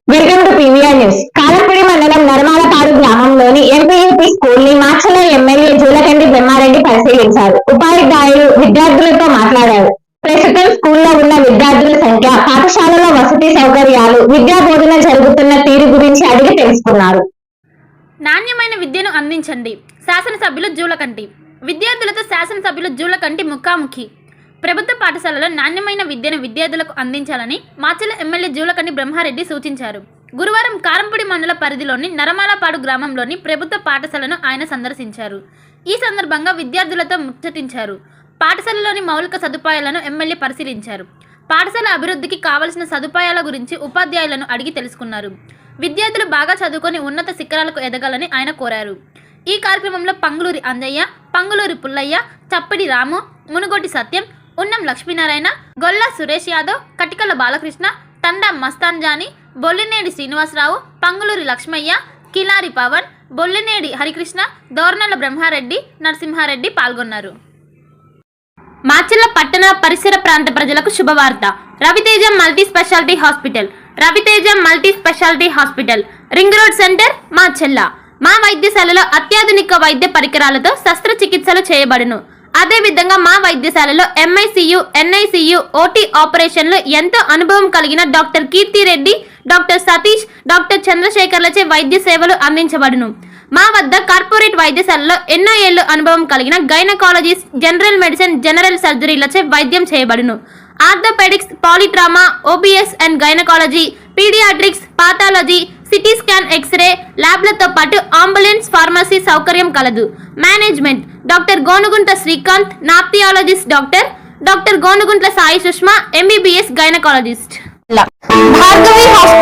Welcome to PVR news. Karampudi మండలం నరమాలపాడు గ్రామంలోని MPUP school ని మాచర్ల ఎమ్మెల్యే జూలకంటి బ్రహ్మారెడ్డి పరిశీలించారు. ఉపాధ్యాయులు విద్యార్థులతో మాట్లాడారు. ప్రస్తుతం స్కూల్లో ఉన్న విద్యార్థుల సంఖ్య, పాఠశాలలో వసతి సౌకర్యాలు, విద్యా బోధన జరుగుతున్న తీరు గురించి అడిగి తెలుసుకున్నారు. నాణ్యమైన విద్యను అందించండి. శాసనసభ్యులు జూలకంటి. విద్యార్థులతో శాసనసభ్యులు జూలకంటి ముఖాముఖి. ప్రభుత్వ పాఠశాలలో నాణ్యమైన విద్యను విద్యార్థులకు అందించాలని మాచర్ల ఎమ్మెల్యే జూలకంటి బ్రహ్మారెడ్డి సూచించారు. గురువారం కారంపూడి మండల పరిధిలోని నరమాలపాడు గ్రామంలోని ప్రభుత్వ పాఠశాలను ఆయన సందర్శించారు. ఈ సందర్భంగా విద్యార్థులతో ముచ్చటించారు. పాఠశాలలోని మౌలిక సదుపాయాలను ఎమ్మెల్యే పరిశీలించారు. పాఠశాల అభివృద్ధికి కావలసిన సదుపాయాల గురించి ఉపాధ్యాయులను అడిగి తెలుసుకున్నారు. విద్యార్థులు బాగా చదువుకొని ఉన్నత శిఖరాలకు ఎదగాలని ఆయన కోరారు. ఈ కార్యక్రమంలో పంగులూరి అంజయ్య, పంగులూరి పుల్లయ్య, చప్పిడి రాము, మునుగోటి సత్యం, ఉన్నం లక్ష్మీనారాయణ, గొల్లా సురేష్ యాదవ్, కటికల బాలకృష్ణ, తండా మస్తాన్ జానీ, బొల్లినేడి శ్రీనివాసరావు, పంగులూరి లక్ష్మయ్య, కిలారి పవన్, బొల్లినేడి హరికృష్ణ, దోర్నల బ్రహ్మారెడ్డి, నరసింహారెడ్డి పాల్గొన్నారు. మాచర్ల పట్టణ పరిసర ప్రాంత ప్రజలకు శుభవార్త. Raviteja multi speciality hospital. Raviteja multi speciality hospital, ring road centre, Macherla. మా వైద్యశాలలో అత్యాధునిక వైద్య పరికరాలతో శస్త్రచికిత్సలు చేయబడును. అదేవిధంగా మా వైద్యశాలలో ఎంఐసియు, ఎన్ఐసియు, ఓటీ ఆపరేషన్లు ఎంతో అనుభవం కలిగిన doctor Keerthireddy, doctor Satish, doctor చంద్రశేఖర్లచే వైద్య సేవలు అందించబడును. మా వద్ద కార్పొరేట్ వైద్యశాలలో ఎన్నో ఏళ్లు అనుభవం కలిగిన గైనకాలజిస్ట్, జనరల్ మెడిసిన్, జనరల్ సర్జరీలచే వైద్యం చేయబడును. Orthopaedics, polytrauma, OBS and gynaecology, paediatrics, pathology, CT scan, x-ray ల్యాబ్లతో పాటు అంబులెన్స్, ఫార్మసీ సౌకర్యం కలదు. Management doctor Gonugunta Srikanth, nephrologist doctor Gonuguntla Sai Sushma, MBBS gynaecologist. Bhargavi hospital